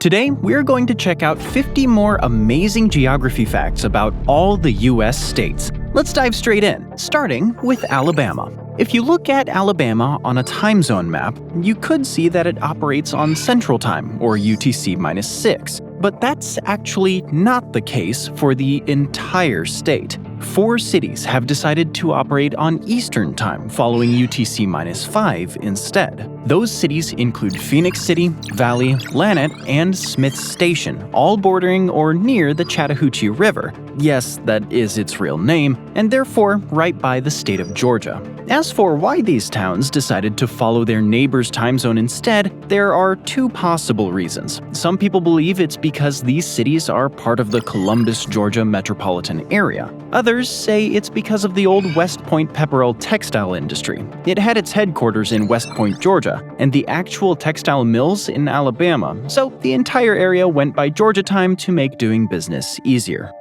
Today, we're going to check out 50 more amazing geography facts about all the US states. Let's dive straight in, starting with Alabama. If you look at Alabama on a time zone map, you could see that it operates on Central Time, or UTC-6. But that's actually not the case for the entire state. 4 cities have decided to operate on Eastern Time, following UTC-5 instead. Those cities include Phoenix City, Valley, Lanett, and Smith Station, all bordering or near the Chattahoochee River. Yes, that is its real name, and therefore right by the state of Georgia. As for why these towns decided to follow their neighbor's time zone instead, there are 2 possible reasons. Some people believe it's because these cities are part of the Columbus, Georgia metropolitan area. Others say it's because of the old West Point Pepperell textile industry. It had its headquarters in West Point, Georgia, and the actual textile mills in Alabama, so the entire area went by Georgia time to make doing business easier.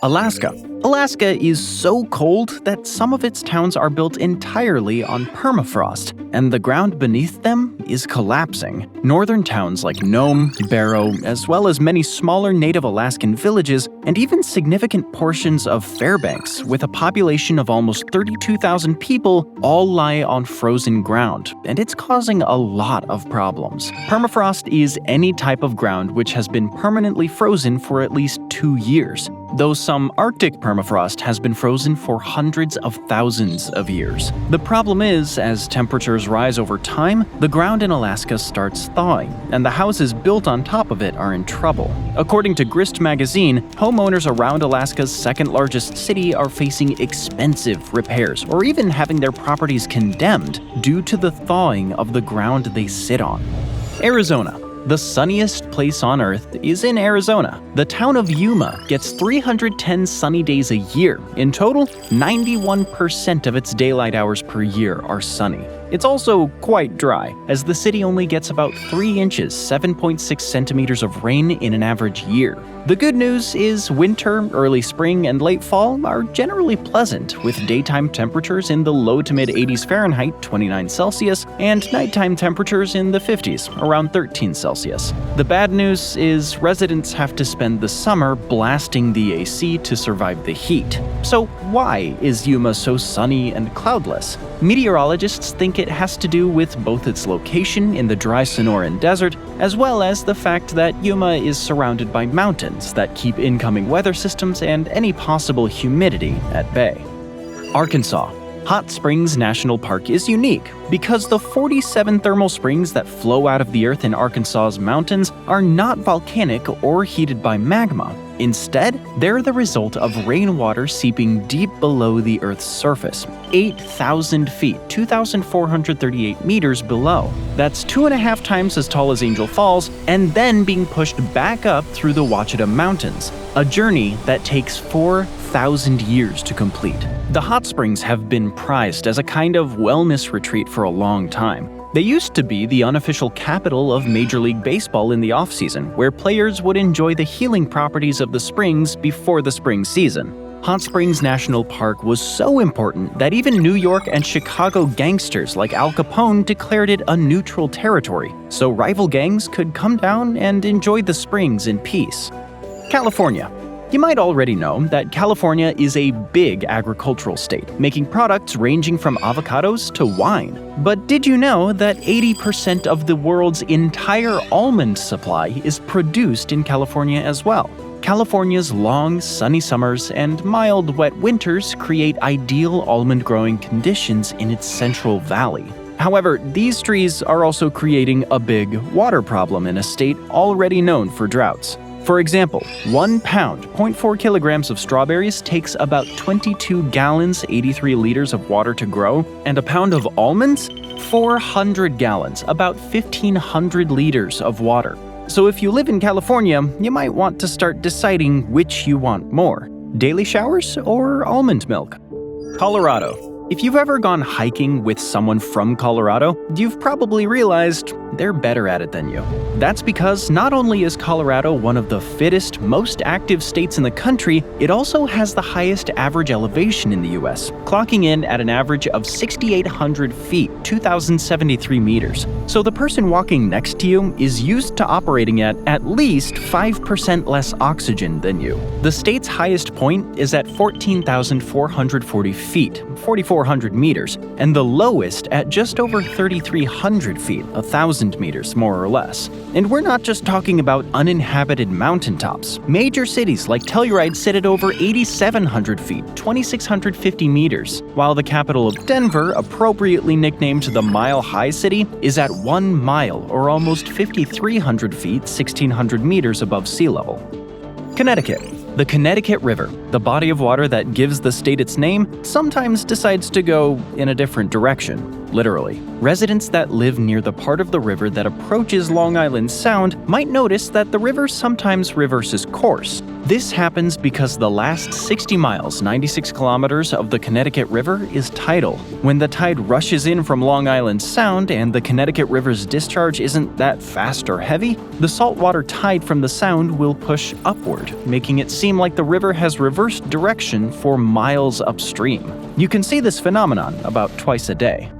Alaska. Alaska is so cold that some of its towns are built entirely on permafrost, and the ground beneath them is collapsing. Northern towns like Nome, Barrow, as well as many smaller native Alaskan villages, and even significant portions of Fairbanks, with a population of almost 32,000 people, all lie on frozen ground, and it's causing a lot of problems. Permafrost is any type of ground which has been permanently frozen for at least 2 years, though some Arctic permafrost has been frozen for hundreds of thousands of years. The problem is, as temperatures rise over time, the ground in Alaska starts thawing, and the houses built on top of it are in trouble. According to Grist magazine, homeowners around Alaska's second-largest city are facing expensive repairs, or even having their properties condemned due to the thawing of the ground they sit on. Arizona. The sunniest place on Earth is in Arizona. The town of Yuma gets 310 sunny days a year. In total, 91% of its daylight hours per year are sunny. It's also quite dry, as the city only gets about 3 inches, 7.6 centimeters of rain in an average year. The good news is winter, early spring, and late fall are generally pleasant, with daytime temperatures in the low to mid-80s Fahrenheit, 29 Celsius, and nighttime temperatures in the 50s, around 13 Celsius. The bad news is residents have to spend the summer blasting the AC to survive the heat. So why is Yuma so sunny and cloudless? Meteorologists think it has to do with both its location in the dry Sonoran Desert, as well as the fact that Yuma is surrounded by mountains that keep incoming weather systems and any possible humidity at bay. Arkansas. Hot Springs National Park is unique because the 47 thermal springs that flow out of the earth in Arkansas's mountains are not volcanic or heated by magma. Instead, they're the result of rainwater seeping deep below the Earth's surface, 8,000 feet, 2,438 meters below. That's 2.5 times as tall as Angel Falls, and then being pushed back up through the Ouachita Mountains, a journey that takes 4,000 years to complete. The hot springs have been prized as a kind of wellness retreat for a long time. They used to be the unofficial capital of Major League Baseball in the offseason, where players would enjoy the healing properties of the springs before the spring season. Hot Springs National Park was so important that even New York and Chicago gangsters like Al Capone declared it a neutral territory, so rival gangs could come down and enjoy the springs in peace. California. You might already know that California is a big agricultural state, making products ranging from avocados to wine. But did you know that 80% of the world's entire almond supply is produced in California as well? California's long, sunny summers and mild, wet winters create ideal almond growing conditions in its Central Valley. However, these trees are also creating a big water problem in a state already known for droughts. For example, 1 pound, 0.4 kilograms of strawberries takes about 22 gallons, 83 liters of water to grow, and a pound of almonds? 400 gallons, about 1,500 liters of water. So if you live in California, you might want to start deciding which you want more, daily showers or almond milk. Colorado. If you've ever gone hiking with someone from Colorado, you've probably realized they're better at it than you. That's because not only is Colorado one of the fittest, most active states in the country, it also has the highest average elevation in the US, clocking in at an average of 6,800 feet, 2,073 meters. So the person walking next to you is used to operating at least 5% less oxygen than you. The state's highest point is at 14,440 feet, 4,400 meters, and the lowest at just over 3,300 feet, 1,000 meters more or less. And we're not just talking about uninhabited mountaintops. Major cities like Telluride sit at over 8,700 feet, 2,650 meters, while the capital of Denver, appropriately nicknamed the Mile High City, is at 1 mile or almost 5,300 feet, 1,600 meters above sea level. Connecticut. The Connecticut River, the body of water that gives the state its name, sometimes decides to go in a different direction, literally. Residents that live near the part of the river that approaches Long Island Sound might notice that the river sometimes reverses course. This happens because the last 60 miles, 96 kilometers of the Connecticut River is tidal. When the tide rushes in from Long Island Sound and the Connecticut River's discharge isn't that fast or heavy, the saltwater tide from the Sound will push upward, making it seem like the river has reversed direction for miles upstream. You can see this phenomenon about twice a day.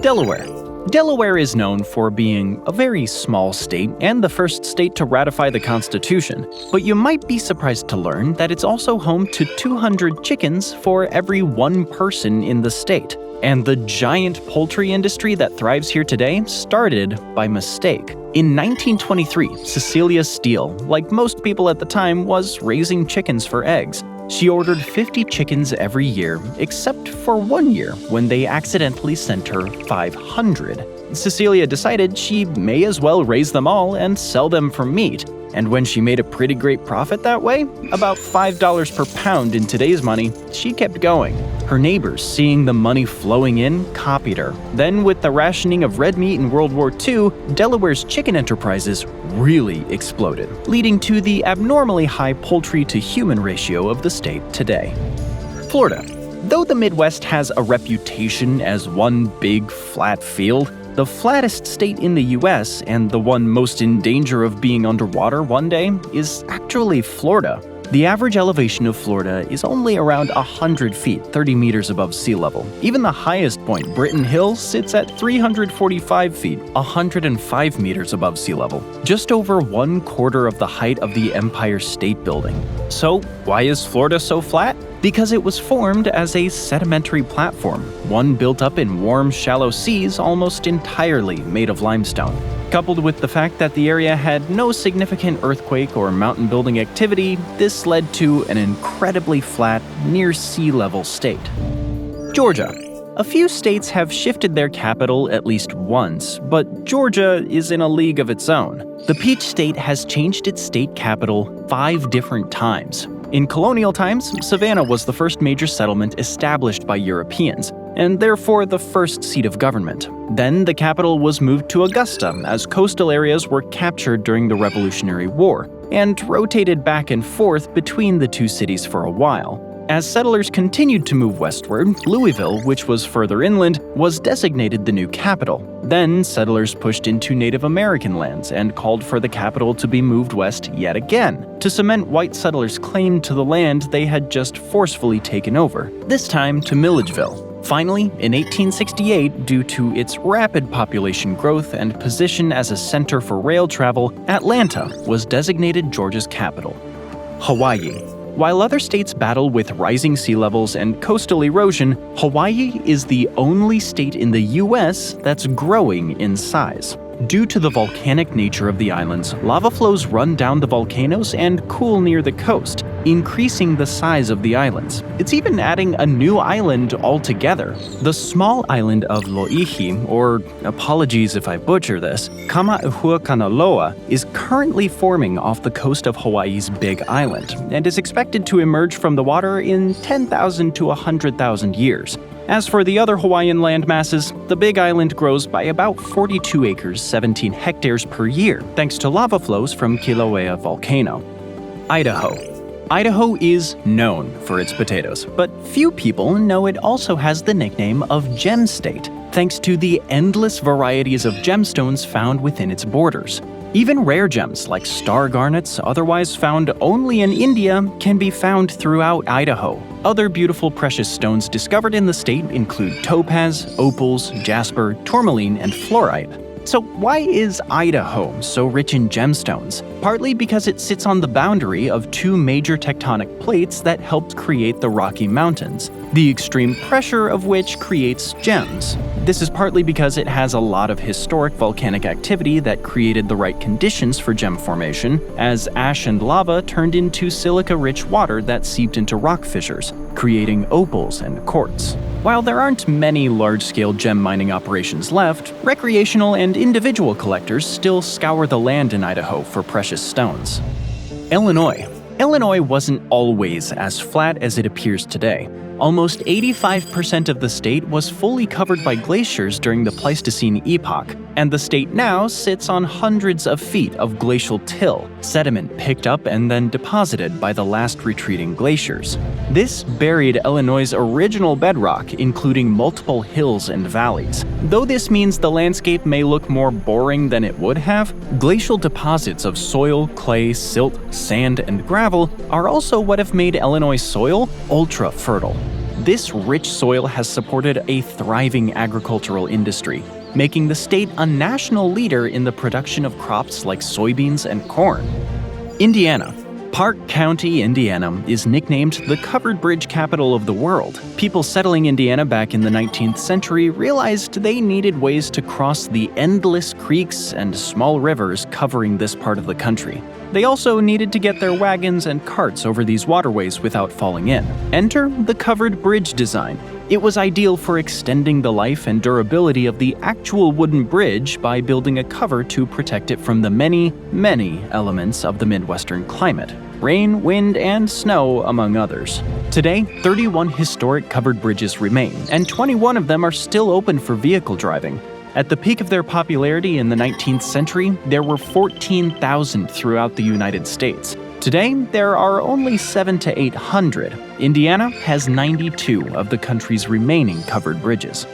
Delaware. Delaware is known for being a very small state and the first state to ratify the Constitution, but you might be surprised to learn that it's also home to 200 chickens for every one person in the state. And the giant poultry industry that thrives here today started by mistake. In 1923, Cecilia Steele, like most people at the time, was raising chickens for eggs. She ordered 50 chickens every year, except for 1 year when they accidentally sent her 500. Cecilia decided she may as well raise them all and sell them for meat. And when she made a pretty great profit that way, about $5 per pound in today's money, she kept going. Her neighbors, seeing the money flowing in, copied her. Then, with the rationing of red meat in World War II, Delaware's chicken enterprises really exploded, leading to the abnormally high poultry-to-human ratio of the state today. Florida. Though the Midwest has a reputation as one big, flat field, the flattest state in the US, and the one most in danger of being underwater one day, is actually Florida. The average elevation of Florida is only around 100 feet, 30 meters above sea level. Even the highest point, Britton Hill, sits at 345 feet, 105 meters above sea level, just over 1/4 of the height of the Empire State Building. So, why is Florida so flat? Because it was formed as a sedimentary platform, one built up in warm, shallow seas almost entirely made of limestone. Coupled with the fact that the area had no significant earthquake or mountain building activity, this led to an incredibly flat, near sea level state. Georgia. A few states have shifted their capital at least once, but Georgia is in a league of its own. The Peach State has changed its state capital 5 different times. In colonial times, Savannah was the first major settlement established by Europeans, and therefore the first seat of government. Then the capital was moved to Augusta as coastal areas were captured during the Revolutionary War, and rotated back and forth between the two cities for a while. As settlers continued to move westward, Louisville, which was further inland, was designated the new capital. Then settlers pushed into Native American lands and called for the capital to be moved west yet again, to cement white settlers' claim to the land they had just forcefully taken over, this time to Milledgeville. Finally, in 1868, due to its rapid population growth and position as a center for rail travel, Atlanta was designated Georgia's capital. Hawaii. While other states battle with rising sea levels and coastal erosion, Hawaii is the only state in the US that's growing in size. Due to the volcanic nature of the islands, lava flows run down the volcanoes and cool near the coast, increasing the size of the islands. It's even adding a new island altogether. The small island of Loihi, or apologies if I butcher this, Kama'uhuakanaloa, is currently forming off the coast of Hawaii's Big Island, and is expected to emerge from the water in 10,000 to 100,000 years. As for the other Hawaiian land masses, the Big Island grows by about 42 acres, 17 hectares per year, thanks to lava flows from Kilauea volcano. Idaho. Idaho is known for its potatoes, but few people know it also has the nickname of Gem State, thanks to the endless varieties of gemstones found within its borders. Even rare gems like star garnets, otherwise found only in India, can be found throughout Idaho. Other beautiful precious stones discovered in the state include topaz, opals, jasper, tourmaline, and fluorite. So why is Idaho so rich in gemstones? Partly because it sits on the boundary of two major tectonic plates that helped create the Rocky Mountains, the extreme pressure of which creates gems. This is partly because it has a lot of historic volcanic activity that created the right conditions for gem formation, as ash and lava turned into silica-rich water that seeped into rock fissures, creating opals and quartz. While there aren't many large-scale gem mining operations left, recreational and individual collectors still scour the land in Idaho for precious stones. Illinois. Illinois wasn't always as flat as it appears today. Almost 85% of the state was fully covered by glaciers during the Pleistocene epoch, and the state now sits on hundreds of feet of glacial till, sediment picked up and then deposited by the last retreating glaciers. This buried Illinois' original bedrock, including multiple hills and valleys. Though this means the landscape may look more boring than it would have, glacial deposits of soil, clay, silt, sand, and gravel are also what have made Illinois soil ultra-fertile. This rich soil has supported a thriving agricultural industry, making the state a national leader in the production of crops like soybeans and corn. Indiana. Park County, Indiana, is nicknamed the covered bridge capital of the world. People settling Indiana back in the 19th century realized they needed ways to cross the endless creeks and small rivers covering this part of the country. They also needed to get their wagons and carts over these waterways without falling in. Enter the covered bridge design. It was ideal for extending the life and durability of the actual wooden bridge by building a cover to protect it from the many, many elements of the Midwestern climate. Rain, wind, and snow, among others. Today, 31 historic covered bridges remain, and 21 of them are still open for vehicle driving. At the peak of their popularity in the 19th century, there were 14,000 throughout the United States. Today, there are only 700 to 800. Indiana has 92 of the country's remaining covered bridges.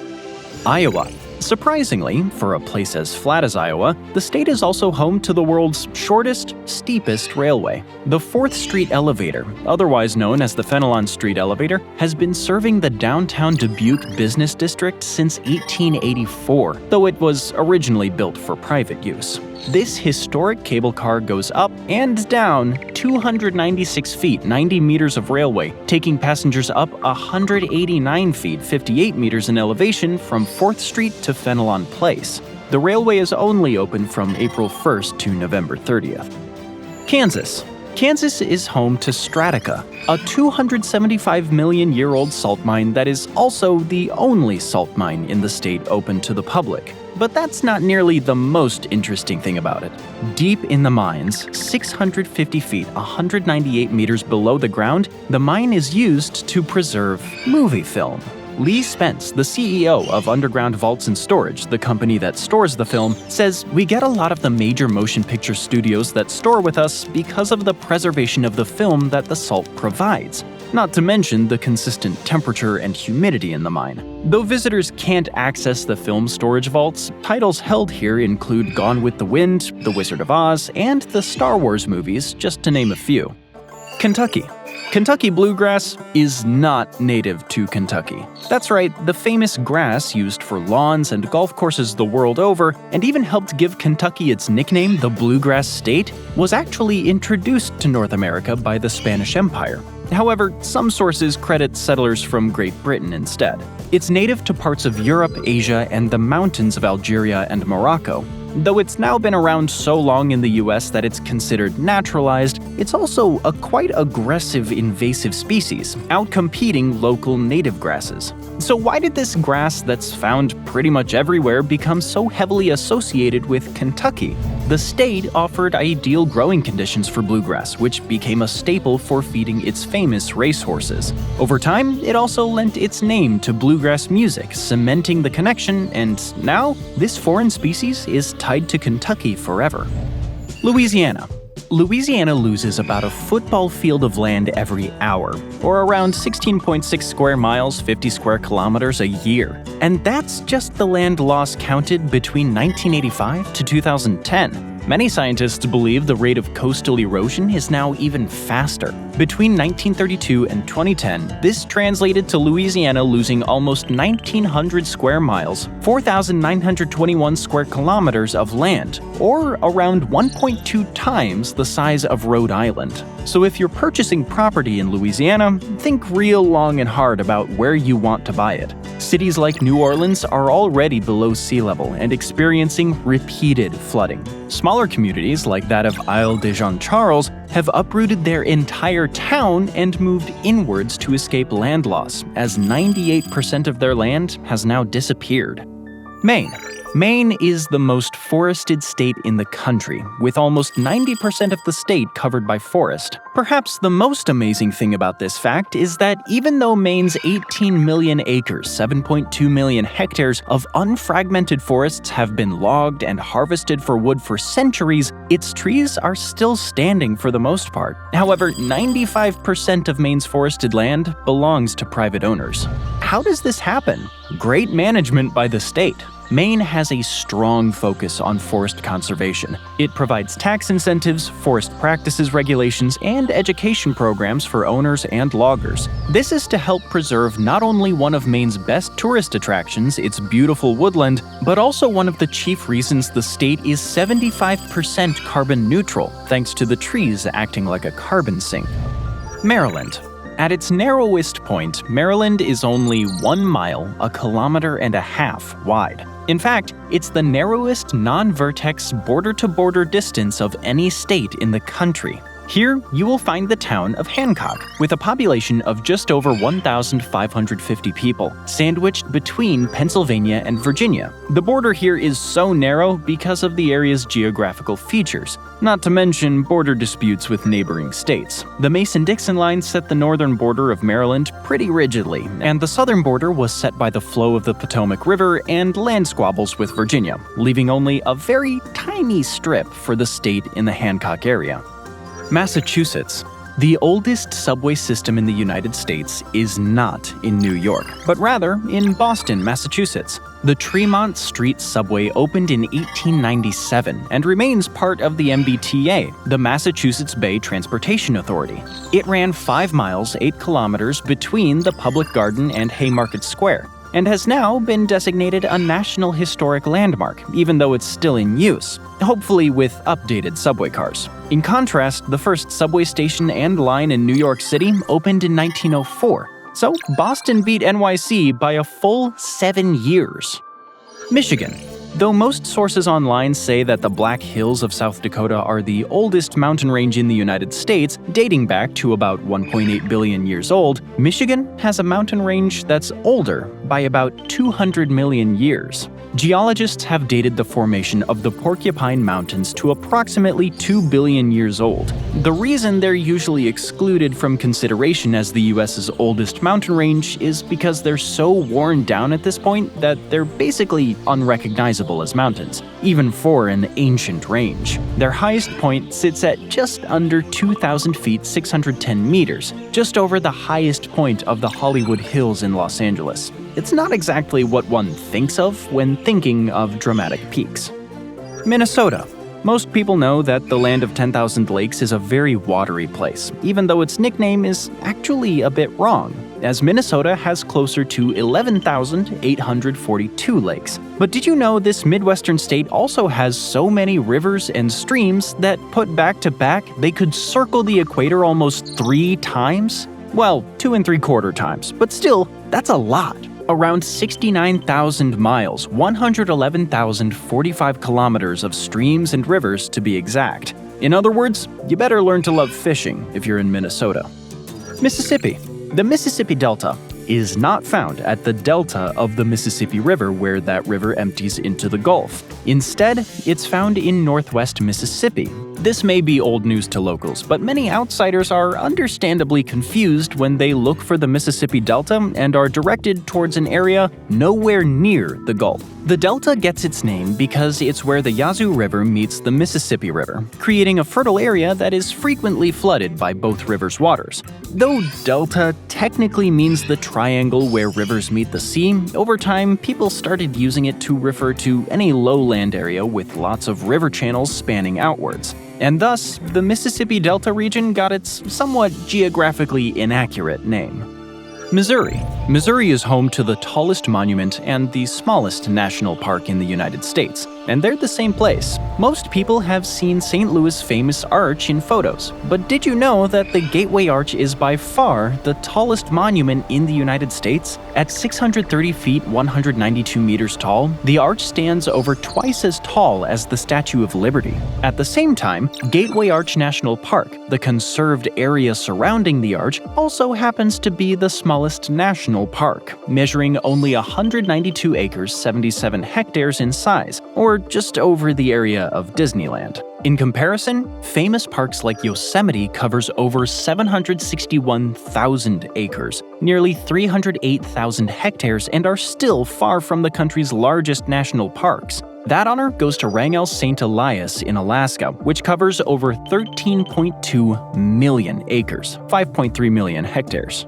Iowa. Surprisingly, for a place as flat as Iowa, the state is also home to the world's shortest, steepest railway. The 4th Street Elevator, otherwise known as the Fenelon Street Elevator, has been serving the downtown Dubuque business district since 1884, though it was originally built for private use. This historic cable car goes up and down 296 feet, 90 meters of railway, taking passengers up 189 feet, 58 meters in elevation from 4th Street to Fenelon Place. The railway is only open from April 1st to November 30th. Kansas. Kansas is home to Stratica, a 275-million-year-old salt mine that is also the only salt mine in the state open to the public. But that's not nearly the most interesting thing about it. Deep in the mines, 650 feet, 198 meters below the ground, the mine is used to preserve movie film. Lee Spence, the CEO of Underground Vaults and Storage, the company that stores the film, says, "We get a lot of the major motion picture studios that store with us because of the preservation of the film that the salt provides, not to mention the consistent temperature and humidity in the mine." Though visitors can't access the film storage vaults, titles held here include Gone with the Wind, The Wizard of Oz, and the Star Wars movies, just to name a few. Kentucky. Kentucky bluegrass is not native to Kentucky. That's right, the famous grass used for lawns and golf courses the world over, and even helped give Kentucky its nickname, the Bluegrass State, was actually introduced to North America by the Spanish Empire. However, some sources credit settlers from Great Britain instead. It's native to parts of Europe, Asia, and the mountains of Algeria and Morocco. Though it's now been around so long in the US that it's considered naturalized, it's also a quite aggressive invasive species, outcompeting local native grasses. So why did this grass that's found pretty much everywhere become so heavily associated with Kentucky? The state offered ideal growing conditions for bluegrass, which became a staple for feeding its famous racehorses. Over time, it also lent its name to bluegrass music, cementing the connection, and now, this foreign species is tied to Kentucky forever. Louisiana. Louisiana loses about a football field of land every hour, or around 16.6 square miles, 50 square kilometers a year. And that's just the land loss counted between 1985 to 2010. Many scientists believe the rate of coastal erosion is now even faster. Between 1932 and 2010, this translated to Louisiana losing almost 1,900 square miles, 4,921 square kilometers of land, or around 1.2 times the size of Rhode Island. So if you're purchasing property in Louisiana, think real long and hard about where you want to buy it. Cities like New Orleans are already below sea level and experiencing repeated flooding. Smaller communities like that of Isle de Jean-Charles have uprooted their entire town and moved inwards to escape land loss, as 98% of their land has now disappeared. Maine. Maine is the most forested state in the country, with almost 90% of the state covered by forest. Perhaps the most amazing thing about this fact is that even though Maine's 18 million acres, 7.2 million hectares of unfragmented forests have been logged and harvested for wood for centuries, its trees are still standing for the most part. However, 95% of Maine's forested land belongs to private owners. How does this happen? Great management by the state. Maine has a strong focus on forest conservation. It provides tax incentives, forest practices regulations, and education programs for owners and loggers. This is to help preserve not only one of Maine's best tourist attractions, its beautiful woodland, but also one of the chief reasons the state is 75% carbon neutral, thanks to the trees acting like a carbon sink. Maryland. At its narrowest point, Maryland is only 1 mile, a kilometer and a half wide. In fact, it's the narrowest non-vertex border-to-border distance of any state in the country. Here, you will find the town of Hancock, with a population of just over 1,550 people, sandwiched between Pennsylvania and Virginia. The border here is so narrow because of the area's geographical features, not to mention border disputes with neighboring states. The Mason-Dixon line set the northern border of Maryland pretty rigidly, and the southern border was set by the flow of the Potomac River and land squabbles with Virginia, leaving only a very tiny strip for the state in the Hancock area. Massachusetts. The oldest subway system in the United States is not in New York, but rather in Boston, Massachusetts. The Tremont Street Subway opened in 1897 and remains part of the MBTA, the Massachusetts Bay Transportation Authority. It ran 5 miles, 8 kilometers between the Public Garden and Haymarket Square, and has now been designated a National Historic Landmark, even though it's still in use, hopefully with updated subway cars. In contrast, the first subway station and line in New York City opened in 1904, so Boston beat NYC by a full 7 years. Michigan. Though most sources online say that the Black Hills of South Dakota are the oldest mountain range in the United States, dating back to about 1.8 billion years old, Michigan has a mountain range that's older by about 200 million years. Geologists have dated the formation of the Porcupine Mountains to approximately 2 billion years old. The reason they're usually excluded from consideration as the US's oldest mountain range is because they're so worn down at this point that they're basically unrecognizable as mountains, even for an ancient range. Their highest point sits at just under 2,000 feet 610 meters, just over the highest point of the Hollywood Hills in Los Angeles. It's not exactly what one thinks of when thinking of dramatic peaks. Minnesota. Most people know that the land of 10,000 lakes is a very watery place, even though its nickname is actually a bit wrong, as Minnesota has closer to 11,842 lakes. But did you know this Midwestern state also has so many rivers and streams that put back to back, they could circle the equator almost 3 times? Well, 2 3/4 times, but still, that's a lot. Around 69,000 miles, 111,045 kilometers of streams and rivers to be exact. In other words, you better learn to love fishing if you're in Minnesota. Mississippi. The Mississippi Delta is not found at the delta of the Mississippi River where that river empties into the Gulf. Instead, it's found in northwest Mississippi, This may be old news to locals, but many outsiders are understandably confused when they look for the Mississippi Delta and are directed towards an area nowhere near the Gulf. The Delta gets its name because it's where the Yazoo River meets the Mississippi River, creating a fertile area that is frequently flooded by both rivers' waters. Though Delta technically means the triangle where rivers meet the sea, over time people started using it to refer to any lowland area with lots of river channels spanning outwards. And thus, the Mississippi Delta region got its somewhat geographically inaccurate name. Missouri. Missouri is home to the tallest monument and the smallest national park in the United States, and they're the same place. Most people have seen St. Louis' famous arch in photos, but did you know that the Gateway Arch is by far the tallest monument in the United States? At 630 feet 192 meters tall, the arch stands over twice as tall as the Statue of Liberty. At the same time, Gateway Arch National Park, the conserved area surrounding the arch, also happens to be the smallest national park, measuring only 192 acres 77 hectares in size, or just over the area of Disneyland. In comparison, famous parks like Yosemite covers over 761,000 acres, nearly 308,000 hectares, and are still far from the country's largest national parks. That honor goes to Wrangell St. Elias in Alaska, which covers over 13.2 million acres, 5.3 million hectares.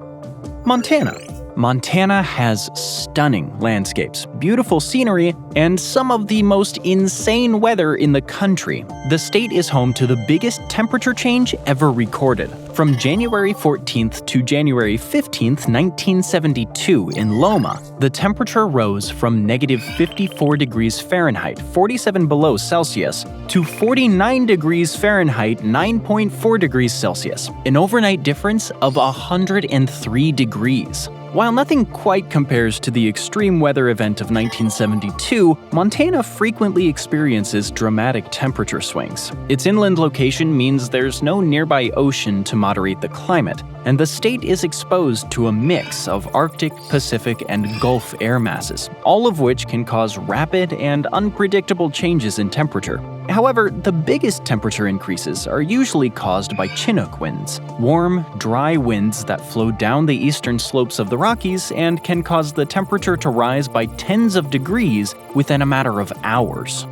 Montana. Montana has stunning landscapes, beautiful scenery, and some of the most insane weather in the country. The state is home to the biggest temperature change ever recorded. From January 14th to January 15th, 1972, in Loma, the temperature rose from negative 54 degrees Fahrenheit, 47 below Celsius, to 49 degrees Fahrenheit, 9.4 degrees Celsius, an overnight difference of 103 degrees. While nothing quite compares to the extreme weather event of 1972, Montana frequently experiences dramatic temperature swings. Its inland location means there's no nearby ocean to moderate the climate, and the state is exposed to a mix of Arctic, Pacific, and Gulf air masses, all of which can cause rapid and unpredictable changes in temperature. However, the biggest temperature increases are usually caused by Chinook winds, warm, dry winds that flow down the eastern slopes of the Rockies and can cause the temperature to rise by tens of degrees within a matter of hours.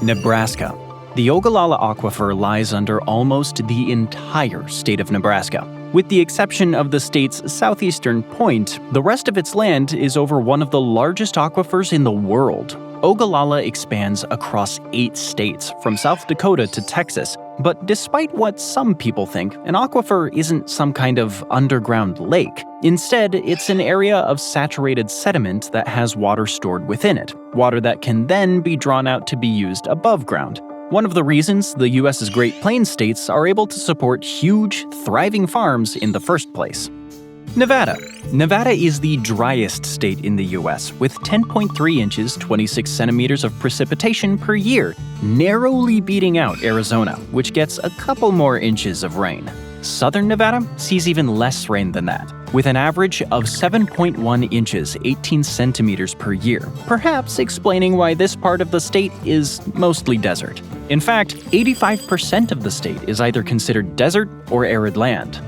Nebraska. The Ogallala Aquifer lies under almost the entire state of Nebraska. With the exception of the state's southeastern point, the rest of its land is over one of the largest aquifers in the world. Ogallala expands across 8 states, from South Dakota to Texas. But despite what some people think, an aquifer isn't some kind of underground lake. Instead, it's an area of saturated sediment that has water stored within it, water that can then be drawn out to be used above ground. One of the reasons the U.S.'s Great Plains states are able to support huge, thriving farms in the first place. Nevada. Nevada is the driest state in the U.S., with 10.3 inches, 26 centimeters of precipitation per year, narrowly beating out Arizona, which gets a couple more inches of rain. Southern Nevada sees even less rain than that, with an average of 7.1 inches, 18 centimeters per year, perhaps explaining why this part of the state is mostly desert. In fact, 85% of the state is either considered desert or arid land.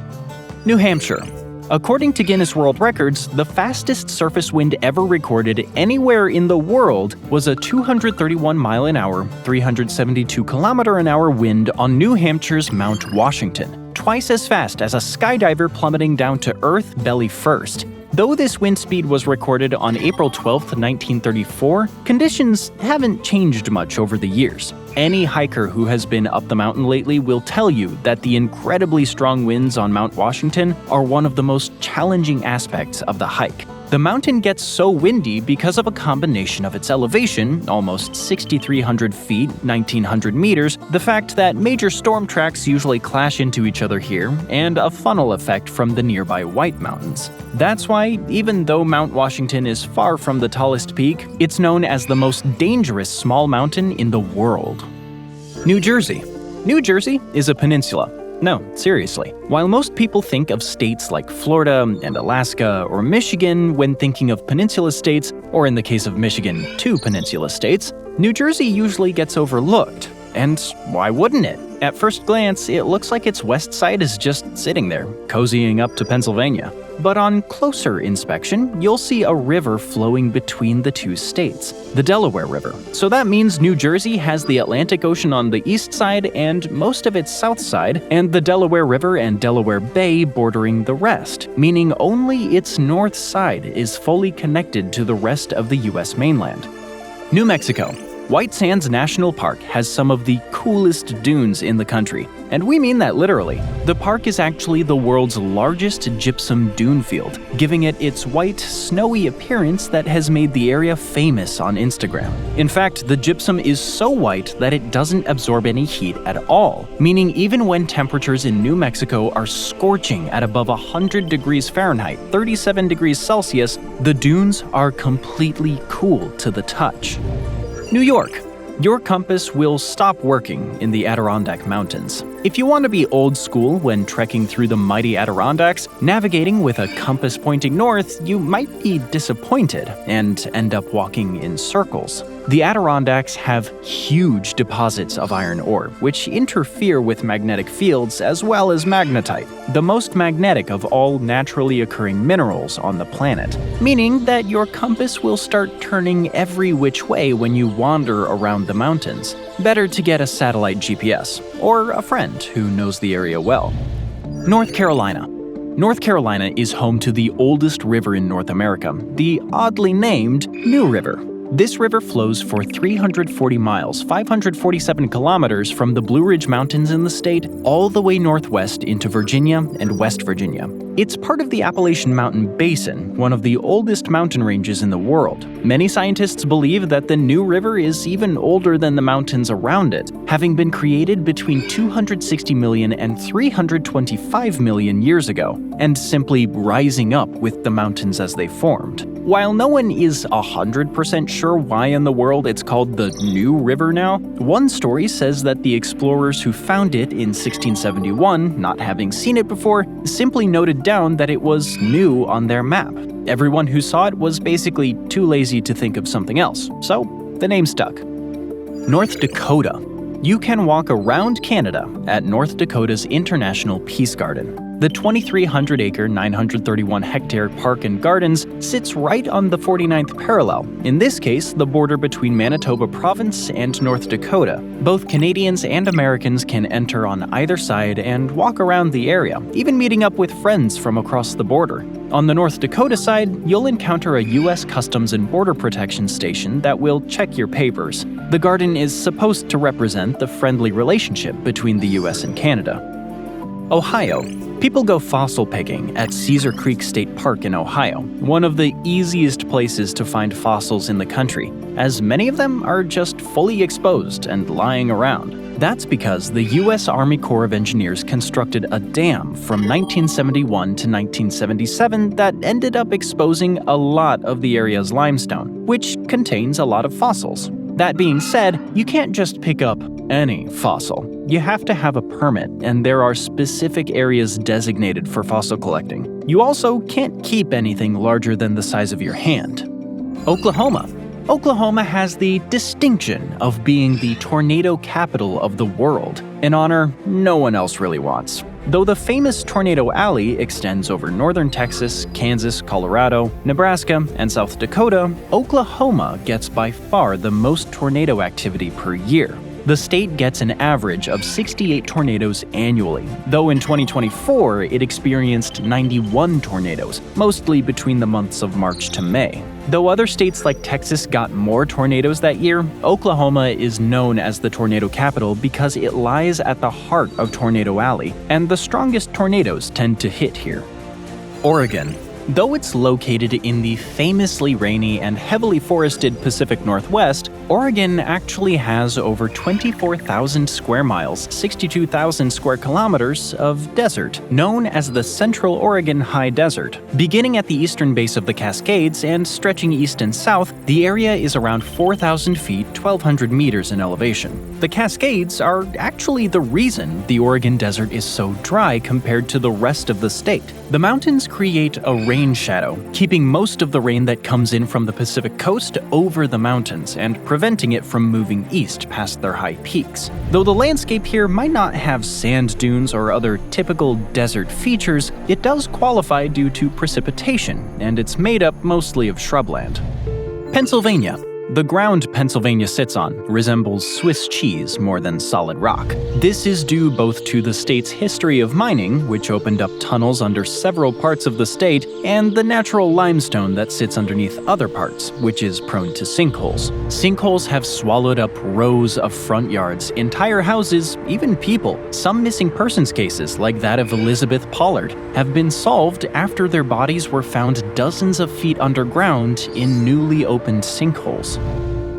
New Hampshire. According to Guinness World Records, the fastest surface wind ever recorded anywhere in the world was a 231 mile an hour, 372 kilometer an hour wind on New Hampshire's Mount Washington, twice as fast as a skydiver plummeting down to Earth belly first. Though this wind speed was recorded on April 12, 1934, conditions haven't changed much over the years. Any hiker who has been up the mountain lately will tell you that the incredibly strong winds on Mount Washington are one of the most challenging aspects of the hike. The mountain gets so windy because of a combination of its elevation, almost 6,300 feet, 1,900 meters, the fact that major storm tracks usually clash into each other here, and a funnel effect from the nearby White Mountains. That's why, even though Mount Washington is far from the tallest peak, it's known as the most dangerous small mountain in the world. New Jersey. New Jersey is a peninsula. No, seriously. While most people think of states like Florida and Alaska or Michigan when thinking of peninsula states, or in the case of Michigan, 2 peninsula states, New Jersey usually gets overlooked. And why wouldn't it? At first glance, it looks like its west side is just sitting there, cozying up to Pennsylvania. But on closer inspection, you'll see a river flowing between the two states, the Delaware River. So that means New Jersey has the Atlantic Ocean on the east side and most of its south side, and the Delaware River and Delaware Bay bordering the rest, meaning only its north side is fully connected to the rest of the US mainland. New Mexico. White Sands National Park has some of the coolest dunes in the country, and we mean that literally. The park is actually the world's largest gypsum dune field, giving it its white, snowy appearance that has made the area famous on Instagram. In fact, the gypsum is so white that it doesn't absorb any heat at all, meaning even when temperatures in New Mexico are scorching at above 100 degrees Fahrenheit, 37 degrees Celsius, the dunes are completely cool to the touch. New York. Your compass will stop working in the Adirondack Mountains. If you want to be old school when trekking through the mighty Adirondacks, navigating with a compass pointing north, you might be disappointed and end up walking in circles. The Adirondacks have huge deposits of iron ore, which interfere with magnetic fields as well as magnetite, the most magnetic of all naturally occurring minerals on the planet, meaning that your compass will start turning every which way when you wander around the mountains. Better to get a satellite GPS, or a friend who knows the area well. North Carolina. North Carolina is home to the oldest river in North America, the oddly named New River. This river flows for 340 miles, 547 kilometers from the Blue Ridge Mountains in the state all the way northwest into Virginia and West Virginia. It's part of the Appalachian Mountain Basin, one of the oldest mountain ranges in the world. Many scientists believe that the New River is even older than the mountains around it, having been created between 260 million and 325 million years ago, and simply rising up with the mountains as they formed. While no one is 100% sure why in the world it's called the New River now, one story says that the explorers who found it in 1671, not having seen it before, simply noted down that it was new on their map. Everyone who saw it was basically too lazy to think of something else, so the name stuck. North Dakota. You can walk around Canada at North Dakota's International Peace Garden. The 2,300-acre, 931-hectare park and gardens sits right on the 49th parallel, in this case the border between Manitoba Province and North Dakota. Both Canadians and Americans can enter on either side and walk around the area, even meeting up with friends from across the border. On the North Dakota side, you'll encounter a U.S. Customs and Border Protection station that will check your papers. The garden is supposed to represent the friendly relationship between the U.S. and Canada. Ohio. People go fossil picking at Cedar Creek State Park in Ohio, one of the easiest places to find fossils in the country, as many of them are just fully exposed and lying around. That's because the U.S. Army Corps of Engineers constructed a dam from 1971 to 1977 that ended up exposing a lot of the area's limestone, which contains a lot of fossils. That being said, you can't just pick up any fossil. You have to have a permit, and there are specific areas designated for fossil collecting. You also can't keep anything larger than the size of your hand. Oklahoma. Oklahoma has the distinction of being the tornado capital of the world, an honor no one else really wants. Though the famous Tornado Alley extends over northern Texas, Kansas, Colorado, Nebraska, and South Dakota, Oklahoma gets by far the most tornado activity per year. The state gets an average of 68 tornadoes annually, though in 2024 it experienced 91 tornadoes, mostly between the months of March to May. Though other states like Texas got more tornadoes that year, Oklahoma is known as the tornado capital because it lies at the heart of Tornado Alley, and the strongest tornadoes tend to hit here. Oregon. Though it's located in the famously rainy and heavily forested Pacific Northwest, Oregon actually has over 24,000 square miles, 62,000 square kilometers of desert, known as the Central Oregon High Desert. Beginning at the eastern base of the Cascades and stretching east and south, the area is around 4,000 feet, 1,200 meters in elevation. The Cascades are actually the reason the Oregon desert is so dry compared to the rest of the state. The mountains create a rain shadow, keeping most of the rain that comes in from the Pacific coast over the mountains and preventing it from moving east past their high peaks. Though the landscape here might not have sand dunes or other typical desert features, it does qualify due to precipitation, and it's made up mostly of shrubland. Pennsylvania. The ground Pennsylvania sits on resembles Swiss cheese more than solid rock. This is due both to the state's history of mining, which opened up tunnels under several parts of the state, and the natural limestone that sits underneath other parts, which is prone to sinkholes. Sinkholes have swallowed up rows of front yards, entire houses, even people. Some missing persons cases, like that of Elizabeth Pollard, have been solved after their bodies were found dozens of feet underground in newly opened sinkholes.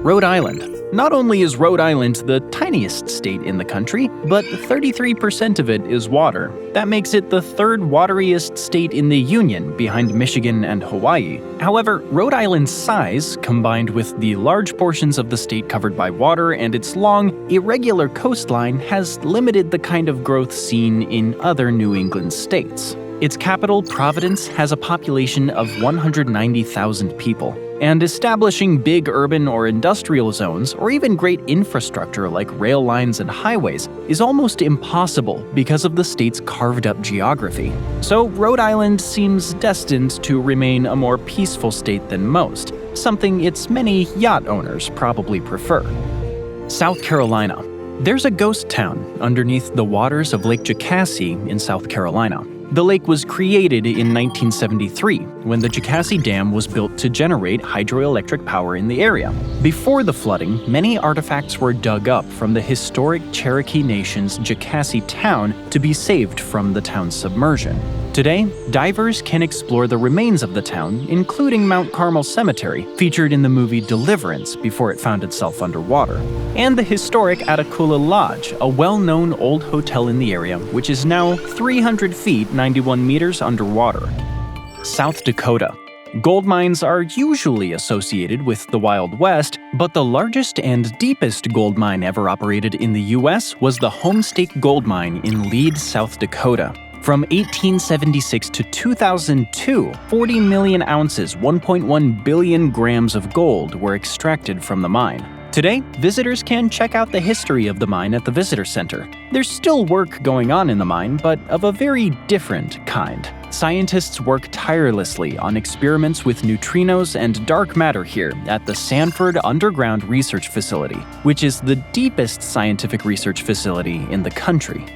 Rhode Island. Not only is Rhode Island the tiniest state in the country, but 33% of it is water. That makes it the third wateriest state in the Union, behind Michigan and Hawaii. However, Rhode Island's size, combined with the large portions of the state covered by water and its long, irregular coastline, has limited the kind of growth seen in other New England states. Its capital, Providence, has a population of 190,000 people. And establishing big urban or industrial zones, or even great infrastructure like rail lines and highways, is almost impossible because of the state's carved-up geography. So Rhode Island seems destined to remain a more peaceful state than most, something its many yacht owners probably prefer. South Carolina. There's a ghost town underneath the waters of Lake Jocassee in South Carolina. The lake was created in 1973 when the Jocassee Dam was built to generate hydroelectric power in the area. Before the flooding, many artifacts were dug up from the historic Cherokee Nation's Jocassee town to be saved from the town's submersion. Today, divers can explore the remains of the town, including Mount Carmel Cemetery, featured in the movie Deliverance before it found itself underwater, and the historic Atakula Lodge, a well-known old hotel in the area, which is now 300 feet 91 meters underwater. South Dakota. Gold mines are usually associated with the Wild West, but the largest and deepest gold mine ever operated in the U.S. was the Homestake Gold Mine in Lead, South Dakota. From 1876 to 2002, 40 million ounces, 1.1 billion grams of gold were extracted from the mine. Today, visitors can check out the history of the mine at the Visitor Center. There's still work going on in the mine, but of a very different kind. Scientists work tirelessly on experiments with neutrinos and dark matter here at the Sanford Underground Research Facility, which is the deepest scientific research facility in the country.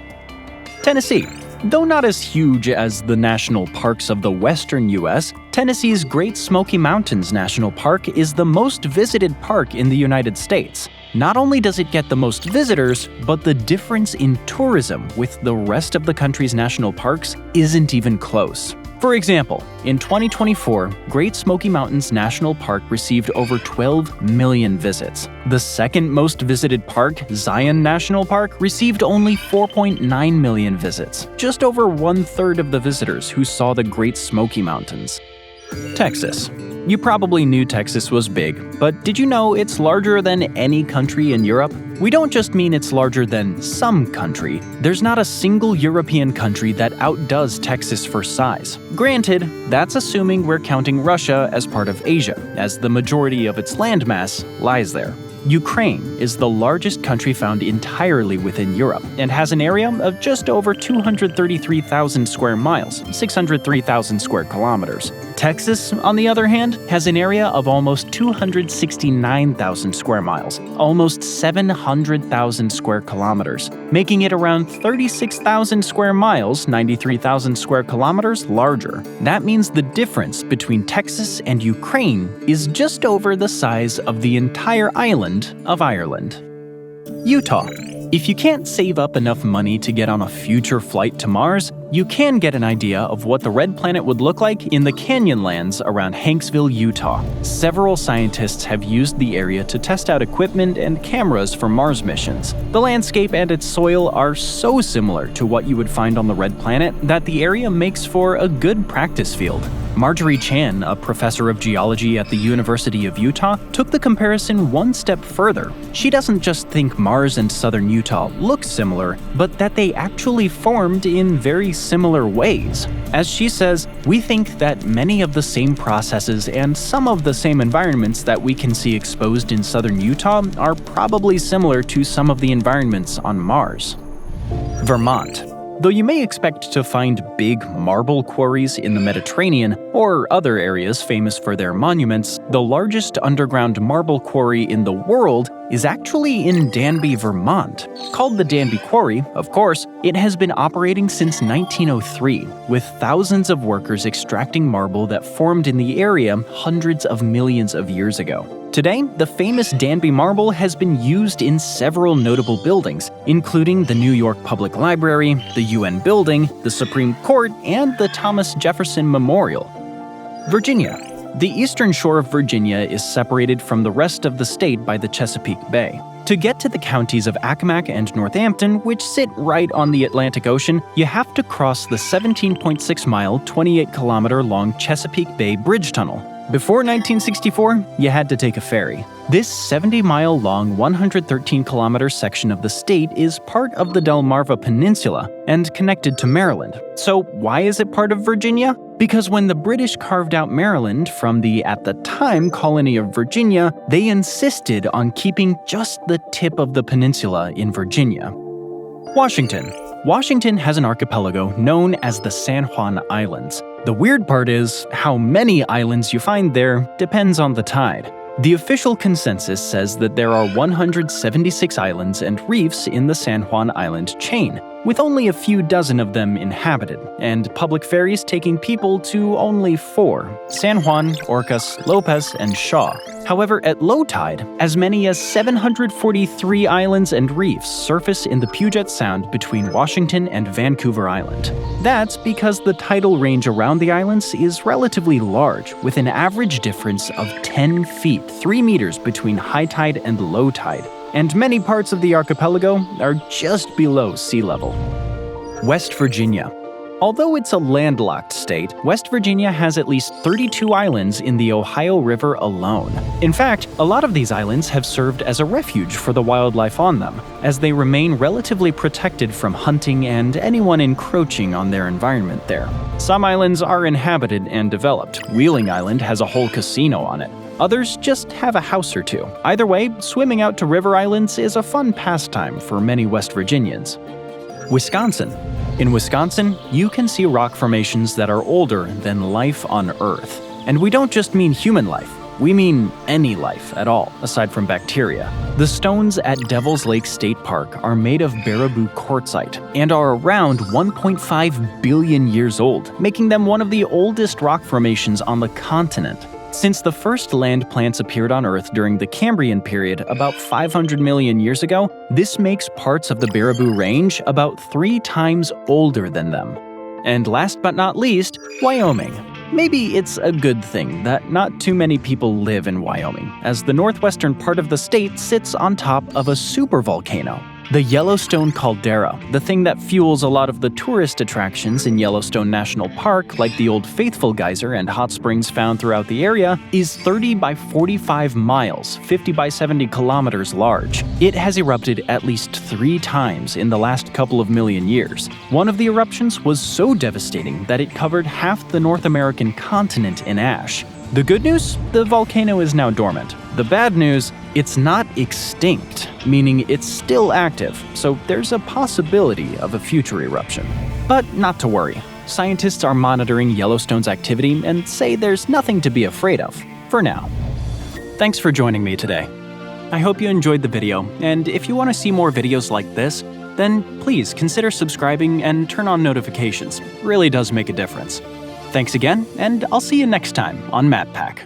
Tennessee. Though not as huge as the national parks of the western U.S., Tennessee's Great Smoky Mountains National Park is the most visited park in the United States. Not only does it get the most visitors, but the difference in tourism with the rest of the country's national parks isn't even close. For example, in 2024, Great Smoky Mountains National Park received over 12 million visits. The second most visited park, Zion National Park, received only 4.9 million visits, just over one-third of the visitors who saw the Great Smoky Mountains. Texas. You probably knew Texas was big, but did you know it's larger than any country in Europe? We don't just mean it's larger than some country. There's not a single European country that outdoes Texas for size. Granted, that's assuming we're counting Russia as part of Asia, as the majority of its landmass lies there. Ukraine is the largest country found entirely within Europe and has an area of just over 233,000 square miles, 603,000 square kilometers. Texas, on the other hand, has an area of almost 269,000 square miles, almost 700,000 square kilometers, making it around 36,000 square miles, 93,000 square kilometers larger. That means the difference between Texas and Ukraine is just over the size of the entire island of Ireland. Utah. If you can't save up enough money to get on a future flight to Mars, you can get an idea of what the red planet would look like in the canyonlands around Hanksville, Utah. Several scientists have used the area to test out equipment and cameras for Mars missions. The landscape and its soil are so similar to what you would find on the red planet that the area makes for a good practice field. Marjorie Chan, a professor of geology at the University of Utah, took the comparison one step further. She doesn't just think Mars and southern Utah look similar, but that they actually formed in very similar ways. As she says, "We think that many of the same processes and some of the same environments that we can see exposed in southern Utah are probably similar to some of the environments on Mars." Vermont. Though you may expect to find big marble quarries in the Mediterranean or other areas famous for their monuments, the largest underground marble quarry in the world is actually in Danby, Vermont. Called the Danby Quarry, of course, it has been operating since 1903, with thousands of workers extracting marble that formed in the area hundreds of millions of years ago. Today, the famous Danby marble has been used in several notable buildings, including the New York Public Library, the UN Building, the Supreme Court, and the Thomas Jefferson Memorial. Virginia. The eastern shore of Virginia is separated from the rest of the state by the Chesapeake Bay. To get to the counties of Accomack and Northampton, which sit right on the Atlantic Ocean, you have to cross the 17.6-mile, 28-kilometer-long Chesapeake Bay Bridge Tunnel. Before 1964, you had to take a ferry. This 70-mile-long, 113-kilometer section of the state is part of the Delmarva Peninsula and connected to Maryland. So why is it part of Virginia? Because when the British carved out Maryland from the, at the time, colony of Virginia, they insisted on keeping just the tip of the peninsula in Virginia. Washington. Washington has an archipelago known as the San Juan Islands. The weird part is, how many islands you find there depends on the tide. The official consensus says that there are 176 islands and reefs in the San Juan Island chain, with only a few dozen of them inhabited, and public ferries taking people to only 4: San Juan, Orcas, Lopez, and Shaw. However, at low tide, as many as 743 islands and reefs surface in the Puget Sound between Washington and Vancouver Island. That's because the tidal range around the islands is relatively large, with an average difference of 10 feet, 3 meters between high tide and low tide, and many parts of the archipelago are just below sea level. West Virginia. Although it's a landlocked state, West Virginia has at least 32 islands in the Ohio River alone. In fact, a lot of these islands have served as a refuge for the wildlife on them, as they remain relatively protected from hunting and anyone encroaching on their environment there. Some islands are inhabited and developed. Wheeling Island has a whole casino on it. Others just have a house or two. Either way, swimming out to river islands is a fun pastime for many West Virginians. Wisconsin. In Wisconsin, you can see rock formations that are older than life on Earth. And we don't just mean human life. We mean any life at all, aside from bacteria. The stones at Devil's Lake State Park are made of Baraboo quartzite and are around 1.5 billion years old, making them one of the oldest rock formations on the continent. Since the first land plants appeared on Earth during the Cambrian period about 500 million years ago, this makes parts of the Baraboo Range about 3 times older than them. And last but not least, Wyoming. Maybe it's a good thing that not too many people live in Wyoming, as the northwestern part of the state sits on top of a supervolcano. The Yellowstone caldera, the thing that fuels a lot of the tourist attractions in Yellowstone National Park, like the Old Faithful geyser and hot springs found throughout the area, is 30 by 45 miles, 50 by 70 kilometers large. It has erupted at least 3 times in the last couple of million years. One of the eruptions was so devastating that it covered half the North American continent in ash. The good news? The volcano is now dormant. The bad news? It's not extinct, meaning it's still active, so there's a possibility of a future eruption. But not to worry. Scientists are monitoring Yellowstone's activity and say there's nothing to be afraid of, for now. Thanks for joining me today. I hope you enjoyed the video, and if you want to see more videos like this, then please consider subscribing and turn on notifications. It really does make a difference. Thanks again, and I'll see you next time on MatPack.